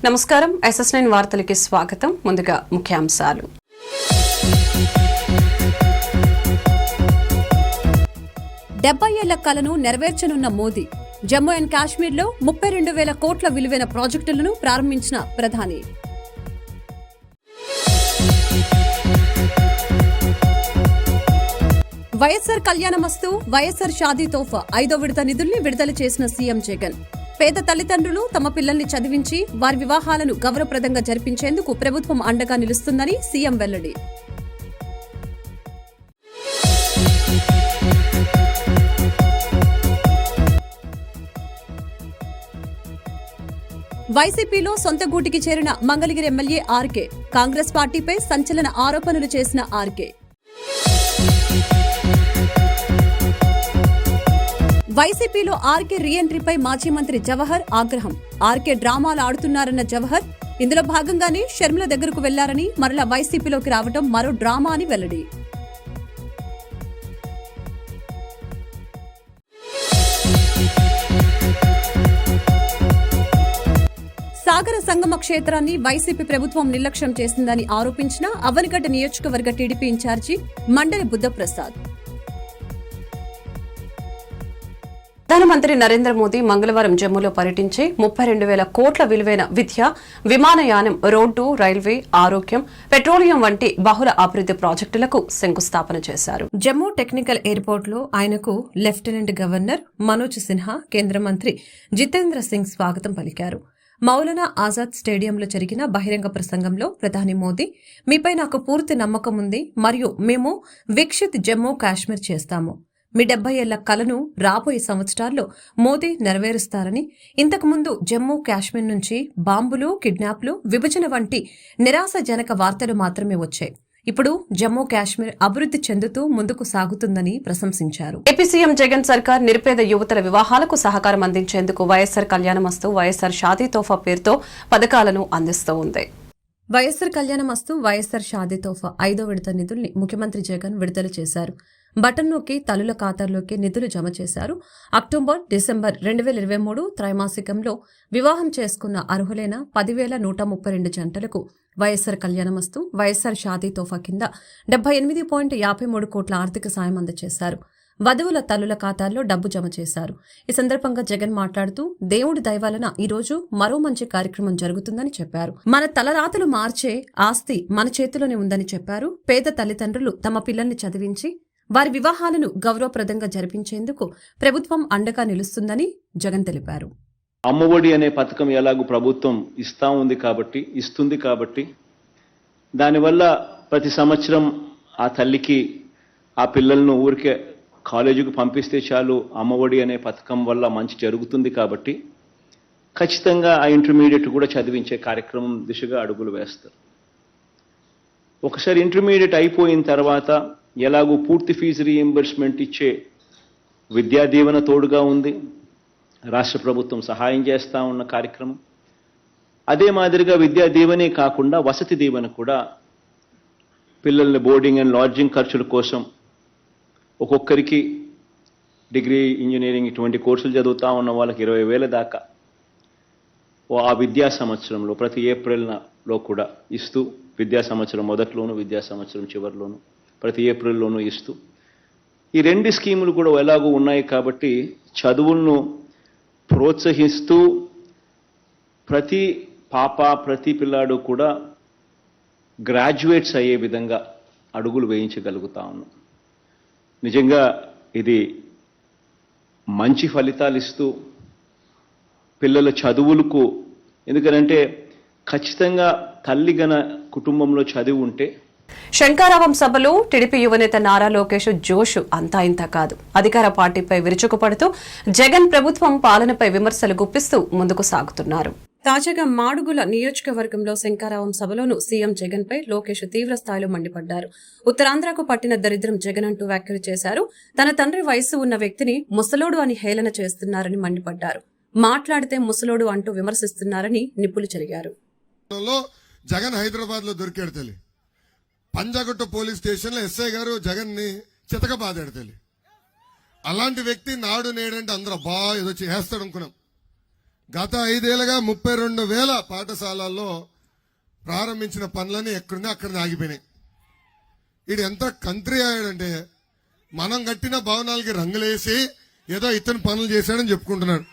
నమస్కారం SS9 వార్తలకి స్వాగతం. ముందుగా ముఖ్యాంశాలు. డెబ్బై ఏళ్ల కలను నెరవేర్చనున్న మోదీ. జమ్మూ అండ్ కాశ్మీర్లో 32,000 కోట్ల విలువైన ప్రాజెక్టులను ప్రారంభించిన ప్రధాని. వైఎస్ఆర్ కళ్యాణమస్తు, వైఎస్ఆర్ షాదీ తోఫా 5వ విడత నిధుల్ని విడుదల చేసిన సీఎం జగన్. పేద తల్లిదండ్రులు తమ పిల్లల్ని చదివించి వారి వివాహాలను గౌరవప్రదంగా జరిపించేందుకు ప్రభుత్వం అండగా నిలుస్తుందని సీఎం వెల్లడి. వైసీపీలో సొంత గూటికి చేరిన మంగళగిరి ఎమ్మెల్యే ఆర్కే. కాంగ్రెస్ పార్టీపై సంచలన ఆరోపణలు చేసిన ఆర్కే. వైసీపీలో ఆర్కే రీఎంట్రీపై మాజీ మంత్రి జవహర్ ఆగ్రహం. ఆర్కే డ్రామాలు ఆడుతున్నారన్న జవహర్, ఇందులో భాగంగానే షర్మిల దగ్గరకు వెళ్లారని, మరలా వైసీపీలోకి రావడం మరో డ్రామా అని వెల్లడి. సాగర సంగమ క్షేత్రాన్ని వైసీపీ ప్రభుత్వం నిర్లక్ష్యం చేసిందని ఆరోపించిన అవనిగడ్డ నియోజకవర్గ టీడీపీ ఇన్ఛార్జి మండలి బుద్ధప్రసాద్. ప్రధానమంత్రి నరేంద్ర మోదీ మంగళవారం జమ్మూలో పర్యటించి 32,000 కోట్ల విలువైన విద్య, విమానయానం, రోడ్డు, రైల్వే, ఆరోగ్యం, పెట్రోలియం వంటి బహుళ అభివృద్ది ప్రాజెక్టులకు శంకుస్థాపన చేశారు. జమ్మూ టెక్నికల్ ఎయిర్పోర్టులో ఆయనకు లెఫ్టినెంట్ గవర్నర్ మనోజ్ సిన్హా, కేంద్ర మంత్రి జితేంద్ర సింగ్ స్వాగతం పలికారు. మౌలానా ఆజాద్ స్టేడియంలో జరిగిన బహిరంగ ప్రసంగంలో ప్రధాని మోదీ, మీపై నాకు పూర్తి నమ్మకం ఉంది మరియు మేము వికసిత్ జమ్మూ కాశ్మీర్ చేస్తాము. మీ 70 ఏళ్ల కలను రాబోయే సంవత్సరాల్లో మోదీ నెరవేరుస్తారని, ఇంతకుముందు జమ్మూ కాశ్మీర్ నుంచి బాంబులు, కిడ్నాప్లు, విభజన వంటి నిరాశజనక వార్తలు మాత్రమే వచ్చాయి. ఇప్పుడు జమ్మూ కాశ్మీర్ అభివృద్ది చెందుతూ ముందుకు సాగుతుందని ప్రశంసించారు. ఏపీ సీఎం జగన్ సర్కార్ నిరుపేద యువతల వివాహాలకు సహకారం అందించేందుకు వైఎస్ఆర్ కళ్యాణమస్తు, వైఎస్ఆర్ షాదీ తోఫా పేరుతో పథకాలను అందిస్తూ ఉంది. వైఎస్ఆర్ కళ్యాణమస్తు, వైఎస్ఆర్ షాదీ తోఫా 5వ విడత నిధుల్ని ముఖ్యమంత్రి జగన్ విడుదల చేశారు. బటన్ నొక్కి తల్లుల ఖాతాల్లోకి నిధులు జమ చేశారు. అక్టోబర్, డిసెంబర్ 2023 త్రైమాసికంలో వివాహం చేసుకున్న అర్హులైన 10,132 జంటలకు వైఎస్ఆర్ కళ్యాణమస్తు, వైఎస్ఆర్ షాదీ తోఫా కింద 78.53 కోట్ల ఆర్థిక సాయం అందజేశారు. వధువుల తల్లుల ఖాతాల్లో డబ్బు జమ చేశారు. ఈ సందర్భంగా జగన్ మాట్లాడుతూ, దేవుడి దయవలన ఈరోజు మరో మంచి కార్యక్రమం జరుగుతుందని చెప్పారు. మన తలరాతలు మార్చే ఆస్తి మన చేతిలోనే ఉందని చెప్పారు. పేద తల్లిదండ్రులు తమ పిల్లల్ని చదివించి వారి వివాహాలను గౌరవప్రదంగా జరిపించేందుకు ప్రభుత్వం అండగా నిలుస్తుందని జగన్ తెలిపారు. అమ్మఒడి అనే పథకం ఎలాగూ ప్రభుత్వం ఇస్తుంది కాబట్టి దానివల్ల ప్రతి సంవత్సరం ఆ తల్లికి ఆ పిల్లలను ఊరికే కాలేజీకి పంపిస్తే చాలు, అమ్మఒడి అనే పథకం వల్ల మంచి జరుగుతుంది కాబట్టి ఖచ్చితంగా ఆ ఇంటర్మీడియట్ కూడా చదివించే కార్యక్రమం దిశగా అడుగులు వేస్తారు. ఒకసారి ఇంటర్మీడియట్ అయిపోయిన తర్వాత ఎలాగూ పూర్తి ఫీజు రీయింబర్స్మెంట్ ఇచ్చే విద్యా దీవెన తోడుగా ఉంది. రాష్ట్ర ప్రభుత్వం సహాయం చేస్తూ ఉన్న కార్యక్రమం. అదే మాదిరిగా విద్యా దీవెనే కాకుండా వసతి దీవెన కూడా పిల్లల్ని బోర్డింగ్ అండ్ లాడ్జింగ్ ఖర్చుల కోసం ఒక్కొక్కరికి డిగ్రీ, ఇంజనీరింగ్ ఇటువంటి కోర్సులు చదువుతూ ఉన్న వాళ్ళకి 20,000 దాకా ఆ విద్యా సంవత్సరంలో ప్రతి ఏప్రిల్లో కూడా ఇస్తూ, విద్యా సంవత్సరం మొదట్లోనూ విద్యా సంవత్సరం చివరిలోనూ ప్రతి ఏప్రిల్లోనూ ఇస్తూ, ఈ 2 స్కీములు కూడా ఎలాగూ ఉన్నాయి కాబట్టి చదువులను ప్రోత్సహిస్తూ ప్రతి పాప, ప్రతి పిల్లాడు కూడా గ్రాడ్యుయేట్స్ అయ్యే విధంగా అడుగులు వేయించగలుగుతా ఉన్నాం. నిజంగా ఇది మంచి ఫలితాలు ఇస్తూ పిల్లల చదువులకు, ఎందుకంటే ఖచ్చితంగా తల్లిగన కుటుంబంలో చదివి ఉంటే. శంకారావం సభలో టీడీపీ యువనేత నారా లోకేష్ జోష్ అంతా ఇంత కాదు. అధికార పార్టీపై విరుచుకుపడుతూ జగన్ ప్రభుత్వం పాలనపై విమర్శలు గుప్పిస్తూ ముందుకు సాగుతున్నారు. తాజాగా మాడుగుల నియోజకవర్గంలో శంకారావం సభలోనూ సీఎం జగన్ పై లోకేష్ తీవ్ర స్థాయిలో మండిపడ్డారు. ఉత్తరాంధ్రకు పట్టిన దరిద్రం జగన్ అంటూ వ్యాఖ్యలు చేశారు. తన తండ్రి వయసు ఉన్న వ్యక్తిని ముసలోడు అని హేళన చేస్తున్నారని మండిపడ్డారు. మాట్లాడితే ముసలోడు అంటూ విమర్శిస్తున్నారని నిప్పులు చెరిగారు. జగన్ హైదరాబాద్ లో దొరికాడు తల్లి. పంజాగుట్ట పోలీస్ స్టేషన్ లో ఎస్ఐ గారు జగన్ ని చితకబాదాడు తల్లి. అలాంటి వ్యక్తి నాడు నేడంటే అందరూ ఏదో చేస్తాడు అనుకున్నాం. గత 5 ఏళ్లుగా 32,000 పాఠశాలల్లో ప్రారంభించిన పనులని ఎక్కడుందో అక్కడ ఆగిపోయినాయి. ఇది ఎంత కంట్రీ అయ్యాడంటే మనం కట్టిన భవనాలకి రంగులేసి ఏదో ఇతను పనులు చేశాడని చెప్పుకుంటున్నాడు.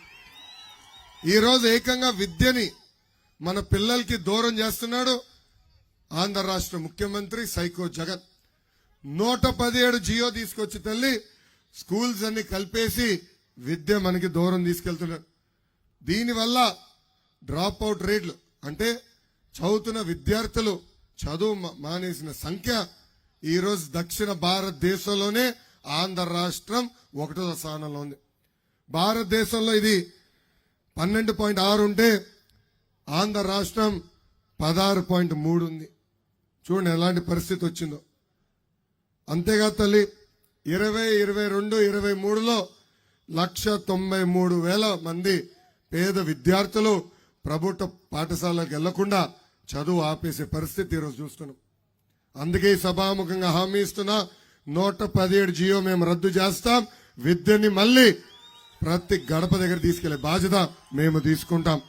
ఈ రోజు ఏకంగా విద్యని మన పిల్లలకి దూరం చేస్తున్నాడు ఆంధ్ర రాష్ట్ర ముఖ్యమంత్రి సైకో జగన్. 117 జియో తీసుకొచ్చి తల్లి స్కూల్స్ అన్ని కలిపేసి విద్య మనకి దూరం తీసుకెళ్తున్నాడు. దీనివల్ల డ్రాప్ అవుట్ రేట్లు అంటే చదువుతున్న విద్యార్థులు చదువు మానేసిన సంఖ్య ఈరోజు దక్షిణ భారతదేశంలోనే ఆంధ్ర రాష్ట్రం 1వ స్థానంలో ఉంది. భారతదేశంలో ఇది 12.6 ఉంటే ఆంధ్ర రాష్ట్రం 16.3 ఉంది. చూడండి ఎలాంటి పరిస్థితి వచ్చిందో. అంతేగా తల్లి 2022, 23లో 193,000 మంది పేద విద్యార్థులు ప్రభుత్వ పాఠశాలకు వెళ్లకుండా చదువు ఆపేసే పరిస్థితి ఈరోజు చూస్తున్నాం. అందుకే సభాముఖంగా హామీ ఇస్తున్నా 117 జియో మేము రద్దు చేస్తాం. విద్యని మళ్ళీ ప్రతి గడప దగ్గర తీసుకెళ్లే బాధ్యత మేము తీసుకుంటాం.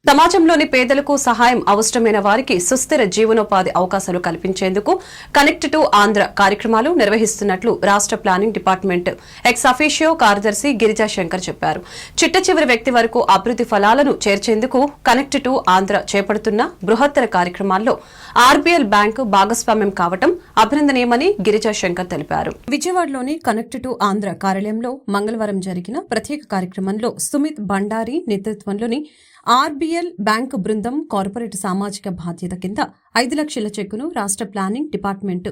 సమాజంలోని పేదలకు సహాయం అవసరమైన వారికి సుస్థిర జీవనోపాధి అవకాశాలు కల్పించేందుకు కనెక్ట్ టు ఆంధ్ర కార్యక్రమాలు నిర్వహిస్తున్నట్లు రాష్ట్ర ప్లానింగ్ డిపార్ట్మెంట్ ఎక్స్ అఫీషియో కార్యదర్శి గిరిజా శంకర్ చెప్పారు. చిట్ట చివరి వ్యక్తి వరకు అభివృద్ది ఫలాలను చేర్చేందుకు కనెక్ట్ టు ఆంధ్ర చేపడుతున్న బృహత్తర కార్యక్రమాల్లో ఆర్బీఎల్ బ్యాంకు భాగస్వామ్యం కావడం అభినందనీయమని గిరిజా శంకర్ తెలిపారు. విజయవాడలోని కనెక్ట్ టు ఆంధ్ర కార్యాలయంలో మంగళవారం జరిగిన ప్రత్యేక కార్యక్రమంలో సుమిత్ బండారి నేతృత్వంలోని ఆర్బీఎల్ బ్యాంకు బృందం కార్పొరేట్ సామాజిక బాధ్యత కింద 5 లక్షల చెక్కును రాష్ట్ర ప్లానింగ్ డిపార్ట్మెంట్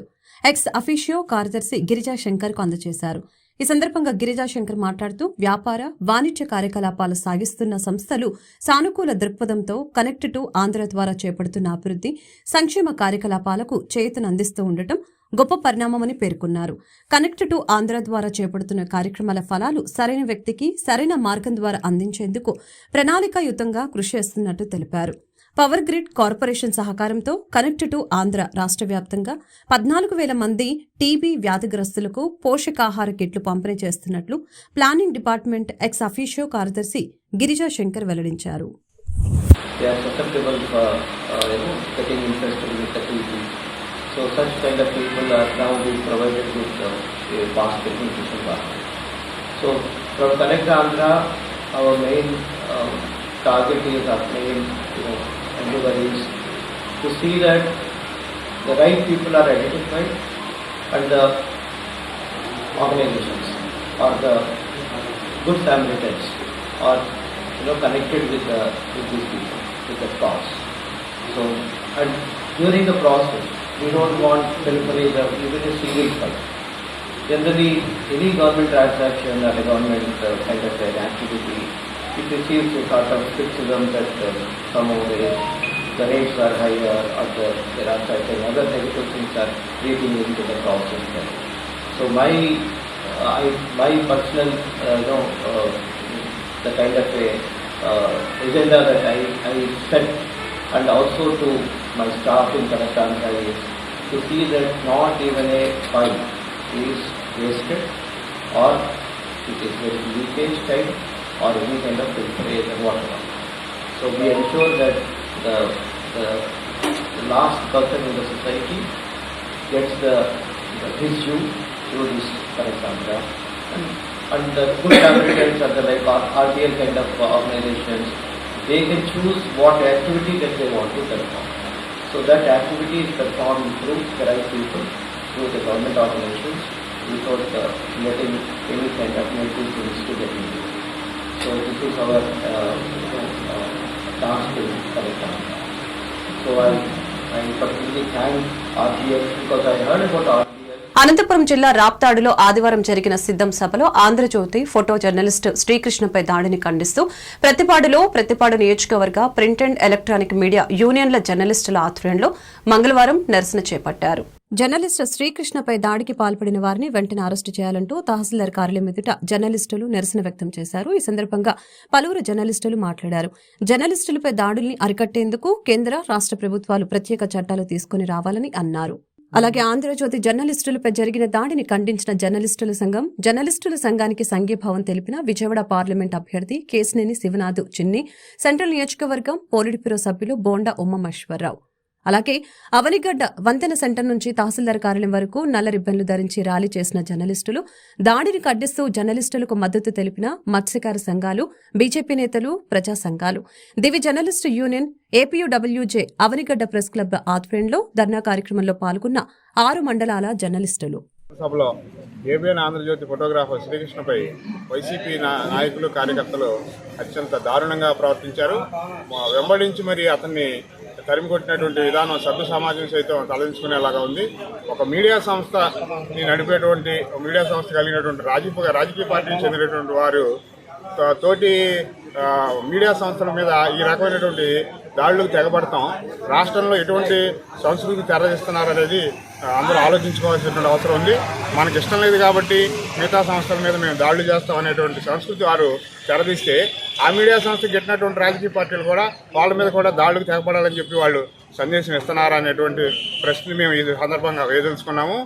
ఎక్స్ అఫీషియో కార్యదర్శి గిరిజా శంకర్ కు అందజేశారు. ఈ సందర్భంగా గిరిజా శంకర్ మాట్లాడుతూ వ్యాపార వాణిజ్య కార్యకలాపాలు సాగిస్తున్న సంస్థలు సానుకూల దృక్పథంతో కనెక్ట్ టు ఆంధ్ర ద్వారా చేపడుతున్న అభివృద్ది సంక్షేమ కార్యకలాపాలకు చేయూతనందిస్తూ ఉండటం గొప్ప పరిణామమని పేర్కొన్నారు. కనెక్ట్ టు ఆంధ్ర ద్వారా చేపడుతున్న కార్యక్రమాల ఫలాలు సరైన వ్యక్తికి సరైన మార్గం ద్వారా అందించేందుకు ప్రణాళికాయుతంగా కృషి చేస్తున్నట్టు తెలిపారు. పవర్ గ్రిడ్ కార్పొరేషన్ సహకారంతో కనెక్ట్ టు ఆంధ్ర రాష్ట్ర వ్యాప్తంగా 14,000 మంది టీబీ వ్యాధిగ్రస్తులకు పోషకాహార కిట్లు పంపిణీ చేస్తున్నట్లు ప్లానింగ్ డిపార్ట్మెంట్ ఎక్స్ అఫీషియో కార్యదర్శి గిరిజా శంకర్ వెల్లడించారు. So such kind of people are now being provided with basket nutrition basket. So from Connect Andhra, our main target is, our main endeavor is to see that the right people are identified and the organizations or the good Samaritans are connected with these people, with the cause. So and during the process, we don't want pilferage or even a single fight. Generally, any government transaction or a government kind of an activity, it receives a sort of criticism that somehow the rates are higher or there are certain other negative things are creeping into the process. So my personal, the kind of a agenda that I set, and also to my staff in Connect Andhra, is to see that not even a file is wasted or it is very leakage type or any kind of filtrage or whatever. So we ensure that the last person in the society gets his due through this Connect Andhra, and the good Samaritans are the like RBL kind of organizations. They can choose what activity that they want to perform. So that activity is performed through the right people, through the government organizations, without letting any kind of negative things to get into. So this is our task in Connect Andhra. So I particularly thank RBL because I heard about RBL. Anantapuram జిల్లా రాప్తాడులో ఆదివారం జరిగిన సిద్ధం సభలో Andhra Jyothi photo journalist శ్రీకృష్ణపై దాడిని ఖండిస్తూ ప్రతిపాడు నియోజకవర్గ print and electronic media యూనియన్ల జర్నలిస్టుల ఆధ్వర్యంలో మంగళవారం నిరసన చేపట్టారు. జర్నలిస్టు శ్రీకృష్ణపై దాడికి పాల్పడిన వారిని వెంటనే అరెస్టు చేయాలంటూ తహసీల్దార్ కార్యాలయం ఎదుట జర్నలిస్టులు నిరసన వ్యక్తం చేశారు. ఈ సందర్భంగా పలువురు జర్నలిస్టులు మాట్లాడారు. జర్నలిస్టులపై దాడుల్ని అరికట్టేందుకు కేంద్ర రాష్ట్ర ప్రభుత్వాలు ప్రత్యేక చట్టాలు తీసుకుని రావాలని అన్నారు. అలాగే ఆంధ్రజ్యోతి జర్నలిస్టులపై జరిగిన దాడిని ఖండించిన జర్నలిస్టుల సంఘానికి సంఘీభావం తెలిపిన విజయవాడ పార్లమెంట్ అభ్యర్థి కేశినేని శివనాథ్ చిన్ని, సెంట్రల్ నియోజకవర్గం పోలిట్ బ్యూరో సభ్యులు బోండా ఉమామహేశ్వరరావు. అలాగే అవనిగడ్డ వంతెన సెంటర్ నుంచి తహసీల్దార్ కార్యాలయం వరకు నల్ల రిబ్బన్లు ధరించి ర్యాలీ చేసిన జర్నలిస్టులు, దాడిని ఖండిస్తూ జర్నలిస్టులకు మద్దతు తెలిపిన మత్స్యకార సంఘాలు, బీజేపీ నేతలు, ప్రజా సంఘాలు, Divi journalist union, APUWJ Avanigadda press club ఆధ్వర్యంలో ధర్నా కార్యక్రమంలో పాల్గొన్న 6 మండలాల జర్నలిస్టులు. సభలో ఏబిఎన్ ఆంధ్రజ్యోతి ఫోటోగ్రాఫర్ శ్రీకృష్ణపై వైసీపీ నాయకులు, కార్యకర్తలు అత్యంత దారుణంగా ప్రవర్తించారు. వెంబడించి మరి అతన్ని తరిమి కొట్టినటువంటి విధానం సభ్య సమాజం సైతం తలదించుకునేలాగా ఉంది. ఒక మీడియా సంస్థని నడిపేటువంటి మీడియా సంస్థ కలిగినటువంటి రాజకీయ పార్టీకి చెందినటువంటి వారు తోటి మీడియా సంస్థల మీద ఈ రకమైనటువంటి దాడులకు తెగబడతాం. రాష్ట్రంలో ఎటువంటి సంస్కృతి తెరదిస్తున్నారనేది అందరూ ఆలోచించుకోవాల్సినటువంటి అవసరం ఉంది. మనకి ఇష్టం లేదు కాబట్టి మిగతా సంస్థల మీద మేము దాడులు చేస్తాం అనేటువంటి సంస్కృతి వారు తెరదీస్తే, ఆ మీడియా సంస్థకు getటినటువంటి రాజకీయ పార్టీలు కూడా వాళ్ళ మీద కూడా దాడులకు తెగబడాలని చెప్పి వాళ్ళు సందేశం ఇస్తున్నారా అనేటువంటి ప్రశ్న మేము ఈ సందర్భంగా వేదలుచుకున్నాము.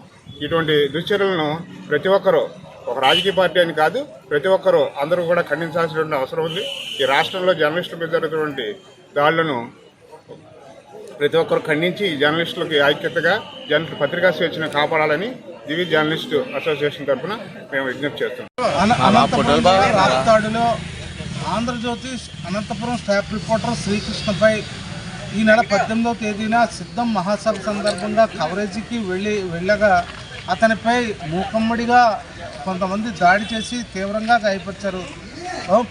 ఇటువంటి దుశ్చర్యలను ప్రతి ఒక్కరూ, ఒక రాజకీయ పార్టీ అని కాదు, ప్రతి ఒక్కరూ అందరూ కూడా ఖండించాల్సినటువంటి అవసరం ఉంది. ఈ రాష్ట్రంలో జర్నలిస్టుల మీద జరుగుతున్నటువంటి దాడులను ప్రతి ఒక్కరు ఖండించి ఈ జర్నలిస్టులకి ఐక్యతగా పత్రికా స్వేచ్ఛను కాపాడాలని దివి జర్నలిస్టు అసోసియేషన్ తరఫున మేము విజ్ఞప్తి చేస్తున్నాం. రాప్తాడులో ఆంధ్రజ్యోతి అనంతపురం స్టాఫ్ రిపోర్టర్ శ్రీకృష్ణపై ఈ నెల 18వ తేదీన సిద్ధం మహాసభ సందర్భంగా కవరేజీకి వెళ్ళగా అతనిపై మూకమ్మడిగా కొంతమంది దాడి చేసి తీవ్రంగా గాయపరిచారు.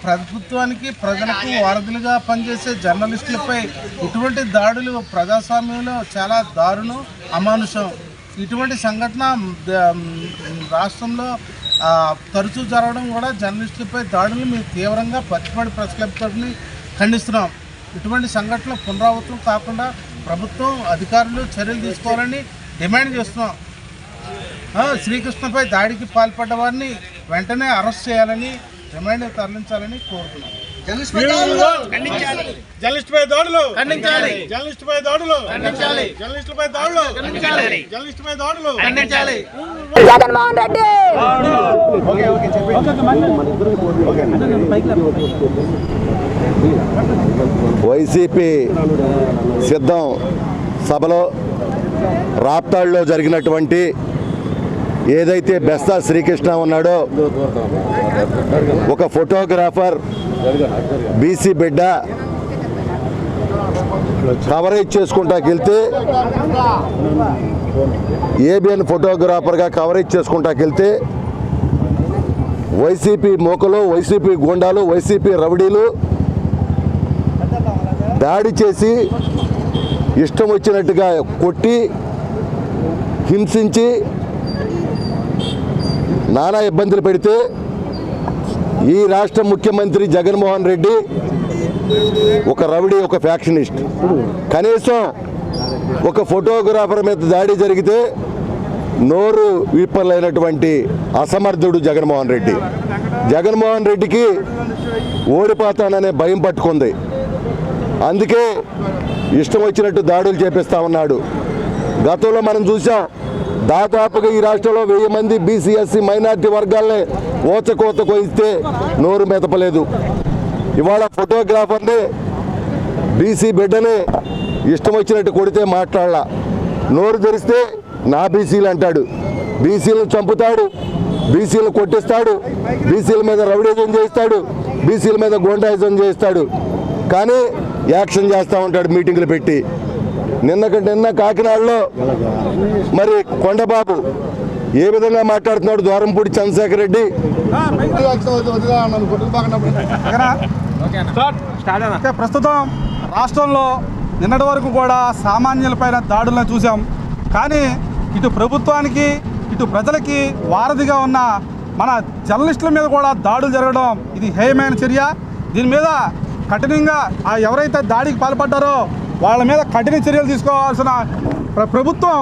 ప్రభుత్వానికి ప్రజలకు వారధులుగా పనిచేసే జర్నలిస్టులపై ఇటువంటి దాడులు ప్రజాస్వామ్యంలో చాలా దారుణం, అమానుషం. ఇటువంటి సంఘటన రాష్ట్రంలో తరచూ జరగడం కూడా జర్నలిస్టులపై దాడులు మేము తీవ్రంగా పచ్చిపాడి ప్రెస్ క్లబ్ తరఫున ఖండిస్తున్నాం. ఇటువంటి సంఘటనలు పునరావృతం కాకుండా ప్రభుత్వం, అధికారులు చర్యలు తీసుకోవాలని డిమాండ్ చేస్తున్నాం. శ్రీకృష్ణపై దాడికి పాల్పడ్డ వారిని వెంటనే అరెస్ట్ చేయాలని, రిమాండ్ తరలించాలని కోరుతున్నాం. జర్నలిస్టుపై దాడులు ఖండించాలి. జర్నలిస్టుపై దాడులు ఖండించాలి. జర్నలిస్టుపై దాడులు ఖండించాలి. జర్నలిస్టుపై దాడులు ఖండించాలి. జగన్మోహన్ రెడ్డి వైసీపీ సిద్ధం సభలో రాప్తాడులో జరిగినటువంటి ఏదైతే బెస్తా శ్రీకృష్ణ ఉన్నాడో, ఒక ఫోటోగ్రాఫర్, బీసీ బిడ్డ కవరేజ్ చేసుకుంటాకి వెళ్తే, ఏబిఎన్ ఫోటోగ్రాఫర్గా కవరేజ్ చేసుకుంటాకి వెళ్తే వైసీపీ మోకలు, వైసీపీ గూండాలు, వైసీపీ రౌడీలు దాడి చేసి ఇష్టం వచ్చినట్టుగా కొట్టి, హింసించి, నానా ఇబ్బందులు పెడితే ఈ రాష్ట్ర ముఖ్యమంత్రి జగన్మోహన్ రెడ్డి ఒక రౌడీ, ఒక ఫ్యాక్షనిస్ట్. కనీసం ఒక ఫోటోగ్రాఫర్ మీద దాడి జరిగితే నోరు విప్పలేనటువంటి అసమర్థుడు జగన్మోహన్ రెడ్డి. జగన్మోహన్ రెడ్డికి ఓడిపోతాననే భయం పట్టుకుంది. అందుకే ఇష్టం వచ్చినట్టు దాడులు చేపిస్తా ఉన్నాడు. గతంలో మనం చూసాం, దాదాపుగా ఈ రాష్ట్రంలో 1000 మంది బీసీ, ఎస్సీ, మైనార్టీ వర్గాల్ని ఓచకోత కోయిస్తే నోరు మెదపలేదు. ఇవాళ ఫోటోగ్రాఫర్ని, బీసీ బిడ్డని ఇష్టం వచ్చినట్టు కొడితే మాట్లాడాల. నోరు తెరిస్తే నా బీసీలు అంటాడు. బీసీలను చంపుతాడు, బీసీలను కొట్టిస్తాడు, బీసీల మీద రౌడీజం చేస్తాడు, బీసీల మీద గోండాయిజం చేస్తాడు. కానీ యాక్షన్ చేస్తూ ఉంటాడు మీటింగులు పెట్టి. నిన్న కాకినాడలో మరి కొండబాబు ఏ విధంగా మాట్లాడుతున్నాడు, ద్వారంపూడి చంద్రశేఖర్ రెడ్డి. ప్రస్తుతం రాష్ట్రంలో నిన్నటి వరకు కూడా సామాన్యులపైన దాడులను చూసాం. కానీ ఇటు ప్రభుత్వానికి, ఇటు ప్రజలకి వారధిగా ఉన్న మన జర్నలిస్టుల మీద కూడా దాడులు జరగడం ఇది హేయమైన చర్య. దీని మీద కఠినంగా ఎవరైతే దాడికి పాల్పడ్డారో వాళ్ళ మీద కఠిన చర్యలు తీసుకోవాల్సిన ప్రభుత్వం,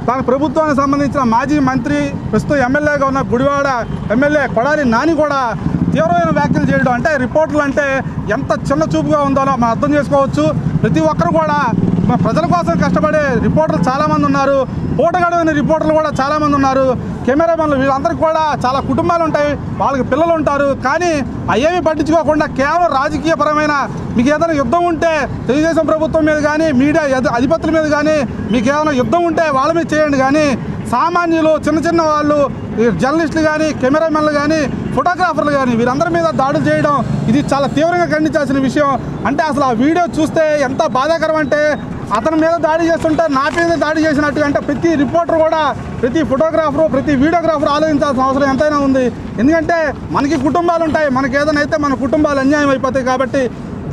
దాని ప్రభుత్వానికి సంబంధించిన మాజీ మంత్రి, ప్రస్తుతం ఎమ్మెల్యేగా ఉన్న గుడివాడ ఎమ్మెల్యే కొడాలి నాని కూడా తీవ్రమైన వ్యాఖ్యలు చేయడం అంటే రిపోర్టర్లు అంటే ఎంత చిన్న చూపుగా ఉందో మనం అర్థం చేసుకోవచ్చు. ప్రతి ఒక్కరు కూడా ప్రజల కోసం కష్టపడే రిపోర్టర్లు చాలామంది ఉన్నారు, పూటగడవైన రిపోర్టర్లు కూడా చాలామంది ఉన్నారు, కెమెరామెన్లు వీళ్ళందరికీ కూడా చాలా కుటుంబాలు ఉంటాయి, వాళ్ళకి పిల్లలు ఉంటారు. కానీ అవేమీ పట్టించుకోకుండా కేవలం రాజకీయపరమైన మీకు ఏదైనా యుద్ధం ఉంటే తెలుగుదేశం ప్రభుత్వం మీద కానీ మీడియా అధిపతుల మీద కానీ మీకు ఏదైనా యుద్ధం ఉంటే వాళ్ళ మీద చేయండి, కానీ సామాన్యులు చిన్న వాళ్ళు జర్నలిస్టులు కానీ కెమెరామెన్లు కానీ ఫోటోగ్రాఫర్లు కానీ వీరందరి మీద దాడులు చేయడం ఇది చాలా తీవ్రంగా ఖండించాల్సిన విషయం. అంటే అసలు ఆ వీడియో చూస్తే ఎంత బాధాకరం అంటే అతని మీద దాడి చేస్తుంటే నా మీద దాడి చేసినట్టుగా. అంటే ప్రతి రిపోర్టర్ కూడా ప్రతి ఫోటోగ్రాఫరు ప్రతి వీడియోగ్రాఫర్ ఆలోచించాల్సిన అవసరం ఎంతైనా ఉంది. ఎందుకంటే మనకి కుటుంబాలు ఉంటాయి, మనకి ఏదైనా అయితే మన కుటుంబాలు అన్యాయం అయిపోతాయి. కాబట్టి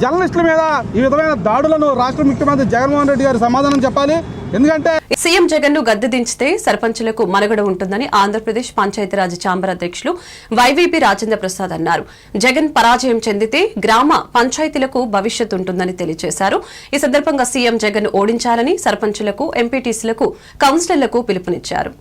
జర్నలిస్టుల మీద ఈ విధమైన దాడులను రాష్ట్ర ముఖ్యమంత్రి జగన్మోహన్ రెడ్డి గారు సమాధానం చెప్పాలి. ఎందుకంటే సీఎం జగన్ ను గద్దె దించితే సర్పంచులకు మనుగడ ఉంటుందని ఆంధ్రప్రదేశ్ పంచాయతీరాజ్ ఛాంబర్ అధ్యక్షులు వైవీపీ రాజేంద్ర ప్రసాద్ అన్నారు. జగన్ పరాజయం చెందితే గ్రామ పంచాయతీలకు భవిష్యత్ ఉంటుందని తెలియజేశారు. ఈ సందర్భంగా సీఎం జగన్ ను ఓడించాలని సర్పంచులకు, ఎంపీటీసీలకు, కౌన్సిలర్లకు పిలుపునిచ్చారు.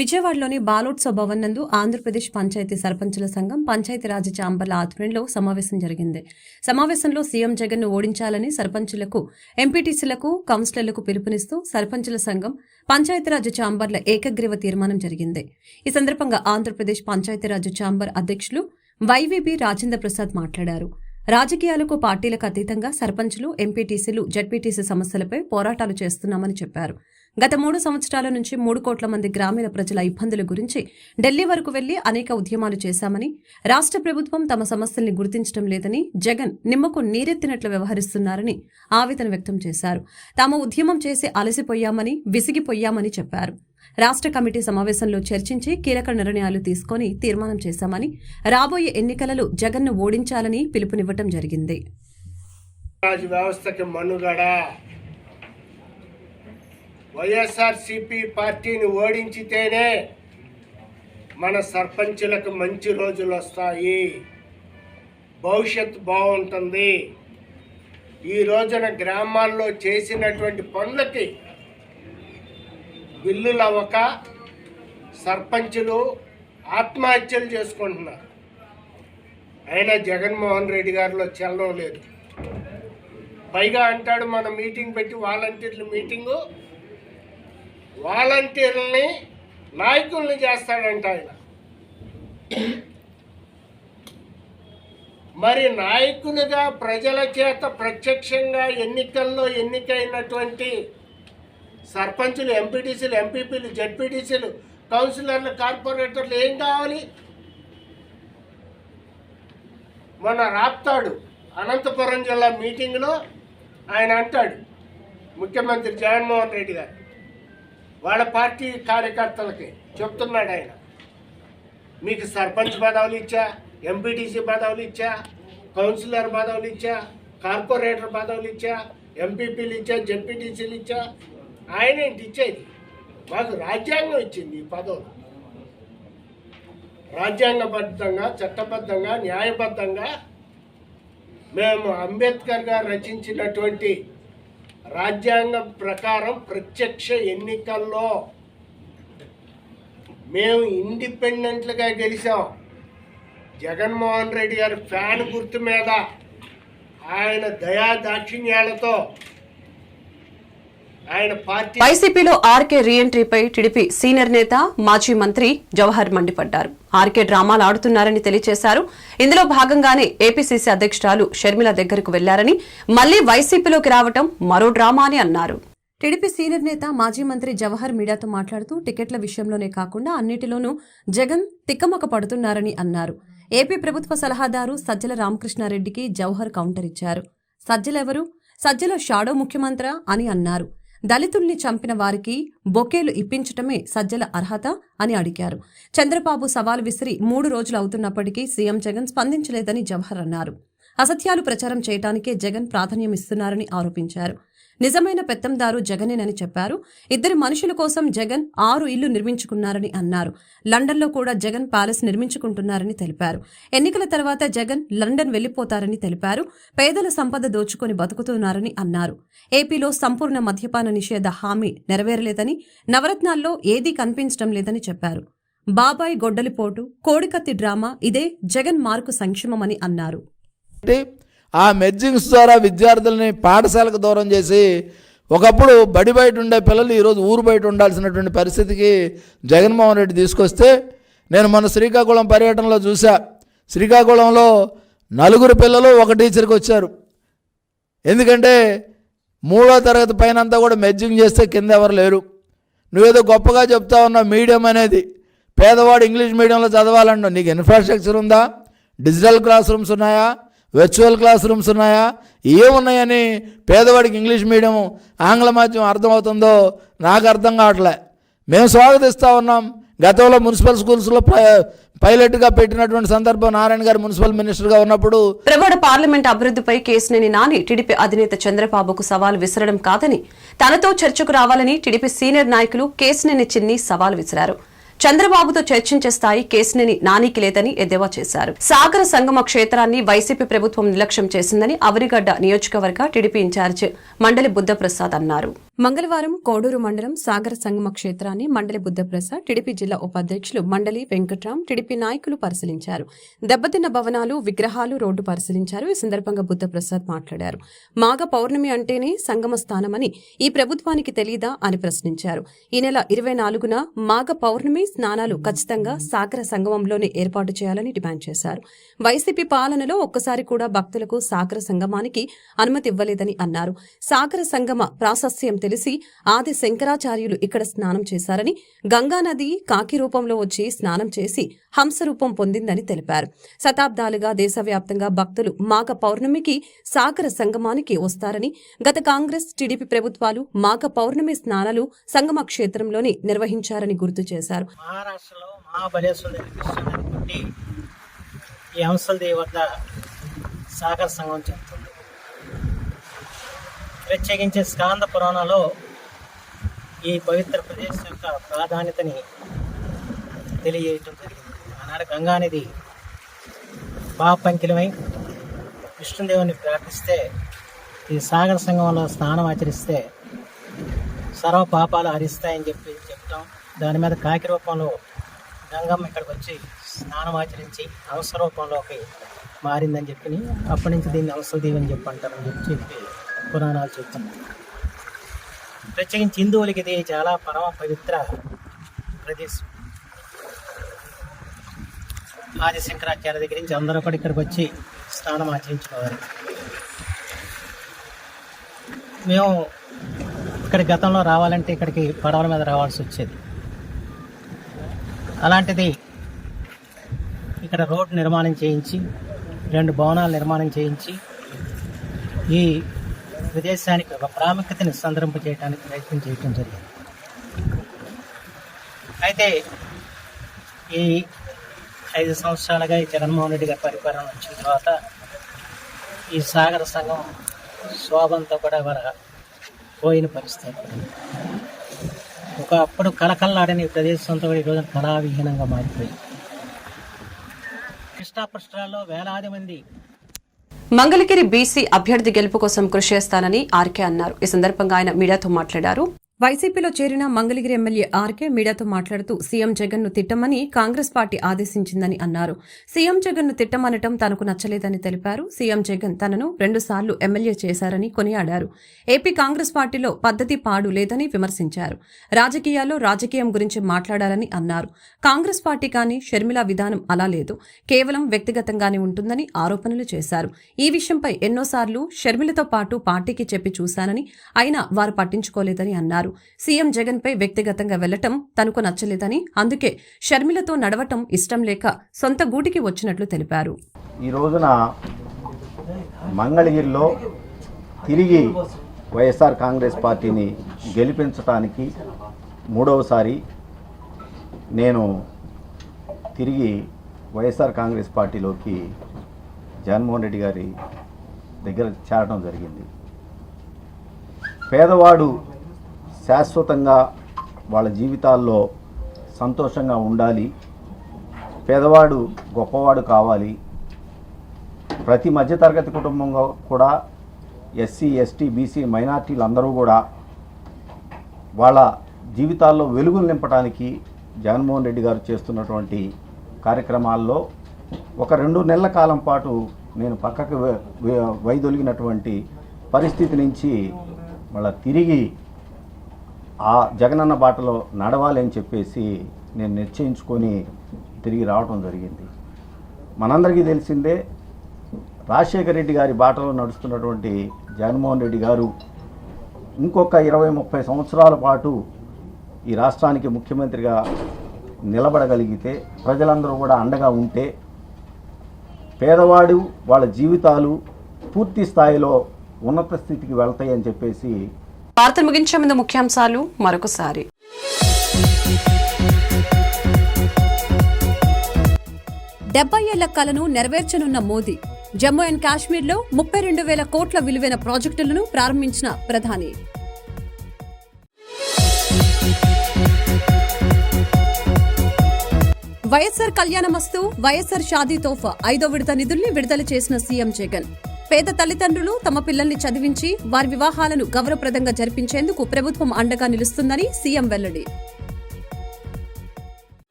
విజయవాడలోని బాలోత్సవ భవన్ నందు ఆంధ్రప్రదేశ్ పంచాయతీ సర్పంచుల సంఘం పంచాయతీరాజ్ ఛాంబర్ల ఆధ్వర్యంలో సమావేశం జరిగింది. సమావేశంలో సీఎం జగన్ ను ఓడించాలని సర్పంచులకు, ఎంపీటీసీలకు, కౌన్సిలర్లకు పిలుపునిస్తూ సర్పంచుల సంఘం పంచాయతీరాజ్ ఛాంబర్ల ఏకగ్రీవ తీర్మానం జరిగింది. ఈ సందర్భంగా ఆంధ్రప్రదేశ్ పంచాయతీరాజ్ ఛాంబర్ అధ్యక్షులు వైవీపీ రాజేంద్ర ప్రసాద్ మాట్లాడారు. రాజకీయాలకు, పార్టీలకు అతీతంగా సర్పంచులు, ఎంపీటీసీలు, జడ్పీటీసీ సమస్యలపై పోరాటాలు చేస్తున్నామని చెప్పారు. గత 3 సంవత్సరాల నుంచి 3 కోట్ల మంది గ్రామీణ ప్రజల ఇబ్బందుల గురించి ఢిల్లీ వరకు వెళ్లి అనేక ఉద్యమాలు చేశామని, రాష్ట్ర ప్రభుత్వం తమ సమస్యల్ని గుర్తించడం లేదని, జగన్ నిమ్మకు నీరెత్తినట్లు వ్యవహరిస్తున్నారని ఆవేదన వ్యక్తం చేశారు. తాము ఉద్యమం చేసి అలసిపోయామని, విసిగిపోయామని చెప్పారు. రాష్ట్ర కమిటీ సమావేశంలో చర్చించి కీలక నిర్ణయాలు తీసుకుని తీర్మానం చేశామని, రాబోయే ఎన్నికలలో జగన్ను ఓడించాలని పిలుపునివ్వటం జరిగింది. వైఎస్ఆర్సీపీ పార్టీని ఓడించితేనే మన సర్పంచులకు మంచి రోజులు వస్తాయి, భవిష్యత్తు బాగుంటుంది. ఈ రోజున గ్రామాల్లో చేసినటువంటి పనులకి బిల్లులు అవ్వక సర్పంచులు ఆత్మహత్యలు చేసుకుంటున్నారు. అయినా జగన్మోహన్ రెడ్డి గారిలో చలనం లేదు. పైగా అంటాడు మన మీటింగ్ పెట్టి వాలంటీర్లని నాయకుల్ని చేస్తాడంట ఆయన. మరి నాయకులుగా ప్రజల చేత ప్రత్యక్షంగా ఎన్నికల్లో ఎన్నికైనటువంటి సర్పంచులు, ఎంపీటీసీలు, ఎంపీపీలు, జడ్పీటీసీలు, కౌన్సిలర్లు, కార్పొరేటర్లు ఏం కావాలి? మొన్న రాప్తాడు అనంతపురం జిల్లా మీటింగ్లో ఆయన అంటాడు, ముఖ్యమంత్రి జగన్మోహన్ రెడ్డి గారు వాళ్ళ పార్టీ కార్యకర్తలకి చెప్తున్నాడు ఆయన, మీకు సర్పంచ్ పదవులు ఇచ్చా, ఎంపీటీసీ పదవులు ఇచ్చా, కౌన్సిలర్ పదవులు ఇచ్చా, కార్పొరేటర్ పదవులు ఇచ్చా, ఎంపీపీలు ఇచ్చా, జెడ్పీటీసీలు ఇచ్చా. ఆయన ఏంటి ఇచ్చేది? మాకు రాజ్యాంగం ఇచ్చింది ఈ పదవులు. రాజ్యాంగబద్ధంగా, చట్టబద్ధంగా, న్యాయబద్ధంగా మేము అంబేద్కర్ గారు రచించినటువంటి రాజ్యాంగం ప్రకారం ప్రత్యక్ష ఎన్నికల్లో మేము ఇండిపెండెంట్లుగా గెలిచాం. జగన్మోహన్ రెడ్డి గారి ఫ్యాన్ గుర్తు మీద ఆయన దయా దాక్షిణ్యాలతో ఆయన పార్టీ. వైసీపీలో ఆర్కే రీఎంట్రీపై టీడీపీ సీనియర్ నేత, మాజీ మంత్రి జవహర్ మండిపడ్డారు. ఆర్కే డ్రామాలు ఆడుతున్నారని తెలియజేశారు. ఇందులో భాగంగానే ఏపీసీసీ అధ్యక్షురాలు షర్మిల దగ్గరకు వెళ్లారని, మళ్లీ వైసీపీలోకి రావటం మరో డ్రామా అని అన్నారు. టీడీపీ సీనియర్ నేత, మాజీ మంత్రి జవహర్ మీడియాతో మాట్లాడుతూ టికెట్ల విషయంలోనే కాకుండా అన్నిటిలోనూ జగన్ తిక్కమొక్క పడుతున్నారని అన్నారు. ఏపీ ప్రభుత్వ సలహాదారు సజ్జల రామకృష్ణారెడ్డికి జవహర్ కౌంటర్ ఇచ్చారు. సజ్జలెవరు? సజ్జల షాడో ముఖ్యమంత్రి అని అన్నారు. దళితుల్ని చంపిన వారికి బొకేలు ఇప్పించటమే సజ్జల అర్హత అని అడిగారు. చంద్రబాబు సవాల్ విసిరి 3 రోజులు అవుతున్నప్పటికీ సీఎం జగన్ స్పందించలేదని జవహర్ అన్నారు. అసత్యాలు ప్రచారం చేయడానికే జగన్ ప్రాధాన్యం ఇస్తున్నారని ఆరోపించారు. నిజమైన పెత్తందారు జగనేనని చెప్పారు. 2 మనుషుల కోసం జగన్ 6 ఇళ్లు నిర్మించుకున్నారని అన్నారు. లండన్లో కూడా జగన్ ప్యాలెస్ నిర్మించుకుంటున్నారని తెలిపారు. ఎన్నికల తర్వాత జగన్ లండన్ వెళ్లిపోతారని తెలిపారు. పేదల సంపద దోచుకొని బతుకుతున్నారని అన్నారు. ఏపీలో సంపూర్ణ మద్యపాన నిషేధ హామీ నెరవేరలేదని, నవరత్నాల్లో ఏదీ కనిపించడం లేదని చెప్పారు. బాబాయ్ గొడ్డలిపోటు, కోడికత్తి డ్రామా ఇదే జగన్ మార్కు సంక్షేమమని అన్నారు. ఆ మెర్జింగ్స్ ద్వారా విద్యార్థులని పాఠశాలకు దూరం చేసి ఒకప్పుడు బడి బయట ఉండే పిల్లలు ఈరోజు ఊరు బయట ఉండాల్సినటువంటి పరిస్థితికి జగన్మోహన్ రెడ్డి తీసుకొస్తే నేను మొన్న శ్రీకాకుళం పర్యటనలో చూసా. శ్రీకాకుళంలో 4 పిల్లలు ఒక టీచర్కి వచ్చారు. ఎందుకంటే 3వ తరగతి పైన అంతా కూడా మెర్జింగ్ చేస్తే కింద ఎవరు లేరు. నువ్వేదో గొప్పగా చెప్తా ఉన్నావు మీడియం అనేది, పేదవాడు ఇంగ్లీష్ మీడియంలో చదవాలన్నావు. నీకు ఇన్ఫ్రాస్ట్రక్చర్ ఉందా? డిజిటల్ క్లాస్ రూమ్స్ ఉన్నాయా? వర్చువల్ క్లాస్ రూమ్స్ ఉన్నాయా? ఏమున్నాయని పేదవాడికి ఇంగ్లీష్ మీడియం ఆంగ్ల మాధ్యమం అర్థమవుతుందో నాకు అర్థం కావట్లే. మేము స్వాగతిస్తూ ఉన్నాం. గతంలో మున్సిపల్ స్కూల్స్లో పైలట్గా పెట్టినటువంటి సందర్భం నారాయణ గారు మున్సిపల్ మినిస్టర్గా ఉన్నప్పుడు. ప్రబోడ పార్లమెంట్ అభివృద్ధిపై కేశినేని నాని టీడీపీ అధినేత చంద్రబాబుకు సవాల్ విసరడం కాదని, తనతో చర్చకు రావాలని టీడీపీ సీనియర్ నాయకులు కేశినేని చిన్ని సవాల్ విసిరారు. చంద్రబాబుతో చర్చించే స్థాయి కేశినేని నానికి లేదని ఎద్దేవా చేశారు. సాగర సంగమ క్షేత్రాన్ని వైసీపీ ప్రభుత్వం నిర్లక్ష్యం చేసిందని అవనిగడ్డ నియోజకవర్గ టీడీపీ ఇన్ఛార్జ్ మండలి బుద్ధప్రసాద్ అన్నారు. మంగళవారం కోడూరు మండలం సాగర సంగమ క్షేత్రాన్ని మండలి బుద్ధప్రసాద్, టీడీపీ జిల్లా ఉపాధ్యక్షులు మండలి వెంకట్రాం, టీడీపీ నాయకులు పరిశీలించారు. దెబ్బతిన్న భవనాలు, విగ్రహాలు, రోడ్డు పరిశీలించారు. ఈ సందర్భంగా బుద్ధప్రసాద్ మాట్లాడారు. మాఘ పౌర్ణమి అంటేనే సంగమ స్థానమని ఈ ప్రభుత్వానికి తెలీదా అని ప్రశ్నించారు. ఈ నెల 24న మాఘ పౌర్ణమి స్నానాలు ఖచ్చితంగా సాగర సంగమంలోనే ఏర్పాటు చేయాలని డిమాండ్ చేశారు. వైసీపీ పాలనలో ఒక్కసారి కూడా భక్తులకు సాగర సంగమానికి అనుమతి ఇవ్వలేదని అన్నారు. సాగర సంగమ ప్రాశస్యం తెలిసి ఆది శంకరాచార్యులు ఇక్కడ స్నానం చేశారని, గంగానది కాకి రూపంలో వచ్చి స్నానం చేసి హంస రూపం పొందిందని తెలిపారు. శతాబ్దాలుగా దేశవ్యాప్తంగా భక్తులు మాఘ పౌర్ణమికి సాగర సంగమానికి వస్తారని, గత కాంగ్రెస్, టీడీపీ ప్రభుత్వాలు మాఘ పౌర్ణమి స్నానాలు సంగమ క్షేత్రంలోని నిర్వహించారని గుర్తు చేశారు. మహారాష్ట్రలో మహాబలేశ్వరుడు కృష్ణుడి ఈ హంసలదేవి వద్ద సాగర సంగమం జరుగుతుంది. ప్రత్యేకించి స్కాంద పురాణంలో ఈ పవిత్ర ప్రదేశం యొక్క ప్రాధాన్యతని తెలియజేయటం జరిగింది. ఆనాడు గంగానది పాపంకిలమై విష్ణుదేవుని ప్రార్థిస్తే, ఈ సాగర సంగమంలో స్నానం ఆచరిస్తే సర్వ పాపాలు హరిస్తాయని చెప్తాం. దాని మీద కాకి రూపంలో గంగమ్మ ఇక్కడికి వచ్చి స్నానం ఆచరించి హంస రూపంలోకి మారిందని చెప్పి అప్పటి నుంచి దీన్ని హంసదేవి అని చెప్పి అంటారని చెప్పి పురాణాలు చెప్తున్నాయి. ప్రత్యేకించి హిందువులకి ఇది చాలా పరమ పవిత్ర ప్రదేశం. ఆది శంకరాచార్య దగ్గర నుంచి అందరూ కూడా ఇక్కడికి వచ్చి స్నానం ఆచరించుకోవాలి. మేము ఇక్కడ గతంలో రావాలంటే ఇక్కడికి పడవల మీద రావాల్సి వచ్చేది. అలాంటిది ఇక్కడ రోడ్డు నిర్మాణం చేయించి 2 భవనాలు నిర్మాణం చేయించి ఈ ప్రదేశానికి ఒక ప్రాముఖ్యతని సందర్భింప చేయడానికి ప్రయత్నం చేయడం జరిగింది. అయితే ఈ 5 సంవత్సరాలుగా ఈ జగన్మోహన్ రెడ్డి గారి పరిపాలన వచ్చిన తర్వాత ఈ సాగర సంఘం శోభంతో కూడా పోయిన పరిస్థితి. ఒకప్పుడు కలకల్లాడని ప్రదేశంతో కూడా ఈరోజు కళావిహీనంగా మారిపోయింది. కృష్ణాపృష్ఠాల్లో వేలాది మంది. మంగళగిరి బీసీ అభ్యర్థి గెలుపు కోసం కృషి చేస్తానని ఆర్కే అన్నారు. ఈ సందర్భంగా ఆయన మీడియాతో మాట్లాడారు. వైసీపీలో చేరిన మంగళగిరి ఎమ్మెల్యే ఆర్కే మీడియాతో మాట్లాడుతూ సీఎం జగన్ ను తిట్టమని కాంగ్రెస్ పార్టీ ఆదేశించిందని అన్నారు. సీఎం జగన్ ను తిట్టమనటం తనకు నచ్చలేదని తెలిపారు. సీఎం జగన్ తనను 2 సార్లు ఎమ్మెల్యే చేశారని కొనియాడారు. ఏపీ కాంగ్రెస్ పార్టీలో పద్ధతి పాడు లేదని విమర్శించారు. రాజకీయాల్లో రాజకీయం గురించి మాట్లాడాలని అన్నారు. కాంగ్రెస్ పార్టీ కానీ షర్మిల విధానం అలా లేదు, కేవలం వ్యక్తిగతంగానే ఉంటుందని ఆరోపణలు చేశారు. ఈ విషయంపై ఎన్నోసార్లు షర్మిలతో పాటు పార్టీకి చెప్పి చూశానని, అయినా వారు పట్టించుకోలేదని అన్నారు. సీఎం జగన్ పై వ్యక్తిగతంగా వెళ్లటం తనకు నచ్చలేదని, అందుకే షర్మిలతో నడవటం ఇష్టం లేక సొంత గూటికి వచ్చినట్లు తెలిపారు. ఈ రోజున మంగళగిరిలో తిరిగి వైఎస్ఆర్ కాంగ్రెస్ పార్టీని గెలిపించడానికి 3వసారి నేను తిరిగి వైఎస్ఆర్ కాంగ్రెస్ పార్టీలోకి జగన్మోహన్ రెడ్డి గారి దగ్గర చేరడం జరిగింది. పేదవాడు శాశ్వతంగా వాళ్ళ జీవితాల్లో సంతోషంగా ఉండాలి, పేదవాడు గొప్పవాడు కావాలి, ప్రతి మధ్యతరగతి కుటుంబంలో కూడా ఎస్సీ, ఎస్టీ, బీసీ, మైనార్టీలు అందరూ కూడా వాళ్ళ జీవితాల్లో వెలుగులు నింపడానికి జగన్మోహన్ రెడ్డి గారు చేస్తున్నటువంటి కార్యక్రమాల్లో ఒక 2 నెలల కాలం పాటు నేను పక్కకు వైదొలిగినటువంటి పరిస్థితి నుంచి మళ్ళీ తిరిగి ఆ జగనన్న బాటలో నడవాలి అని చెప్పేసి నేను నిశ్చయించుకొని తిరిగి రావడం జరిగింది. మనందరికీ తెలిసిందే, రాజశేఖర రెడ్డి గారి బాటలో నడుస్తున్నటువంటి జగన్మోహన్ రెడ్డి గారు ఇంకొక 20-30 సంవత్సరాల పాటు ఈ రాష్ట్రానికి ముఖ్యమంత్రిగా నిలబడగలిగితే, ప్రజలందరూ కూడా అండగా ఉంటే పేదవాడు వాళ్ళ జీవితాలు పూర్తి స్థాయిలో ఉన్నత స్థితికి వెళ్తాయని చెప్పేసి. వార్తలు ముగించే ముందు ముఖ్యాంశాలు మరొకసారి. 70 ఏళ్ల కలను నెరవేర్చనున్న మోదీ. జమ్మూ అండ్ కాశ్మీర్లో 32,000 కోట్ల విలువైన ప్రాజెక్టులను ప్రారంభించిన ప్రధాని. వైఎస్సార్ కళ్యాణమస్తు, వైఎస్సార్ షాదీ తోఫా 5వ విడత నిధుల్ని విడుదల చేసిన సీఎం జగన్. పేద తల్లిదండ్రులు తమ పిల్లల్ని చదివించి వారి వివాహాలను గౌరవప్రదంగా జరిపించేందుకు ప్రభుత్వం అండగా నిలుస్తుందని సీఎం వెల్లడి.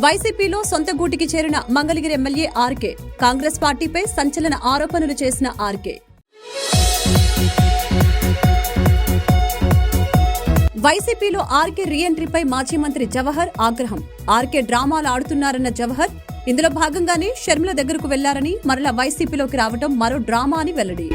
వైసీపీలో సొంత గూటికి చేరిన మంగళగిరి ఎమ్మెల్యే ఆర్కే. కాంగ్రెస్ పార్టీపై సంచలన ఆరోపణలు చేసిన ఆర్కే. వైసీపీలో ఆర్కే రీఎంట్రీపై మాజీ మంత్రి జవహర్ ఆగ్రహం. ఆర్కే డ్రామాలు ఆడుతున్నారన్న జవహర్, ఇందులో భాగంగానే షర్మిల దగ్గరకు వెళ్లారని, మరలా వైసీపీలోకి రావడం మరో డ్రామా అని వెల్లడి.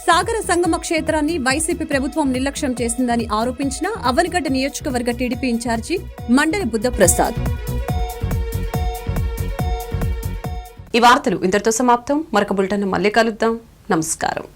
సాగర సంగమ క్షేత్రాన్ని వైసీపీ ప్రభుత్వం నిర్లక్ష్యం చేసిందని ఆరోపించిన అవనిగడ్డ నియోజకవర్గ టీడీపీ ఇన్ఛార్జి మండలి బుద్ధప్రసాద్. ఈ వార్తలు ఇంతటితో సమాప్తం. మరొక బులెటిన్ మళ్ళీ కలుద్దాం. నమస్కారం.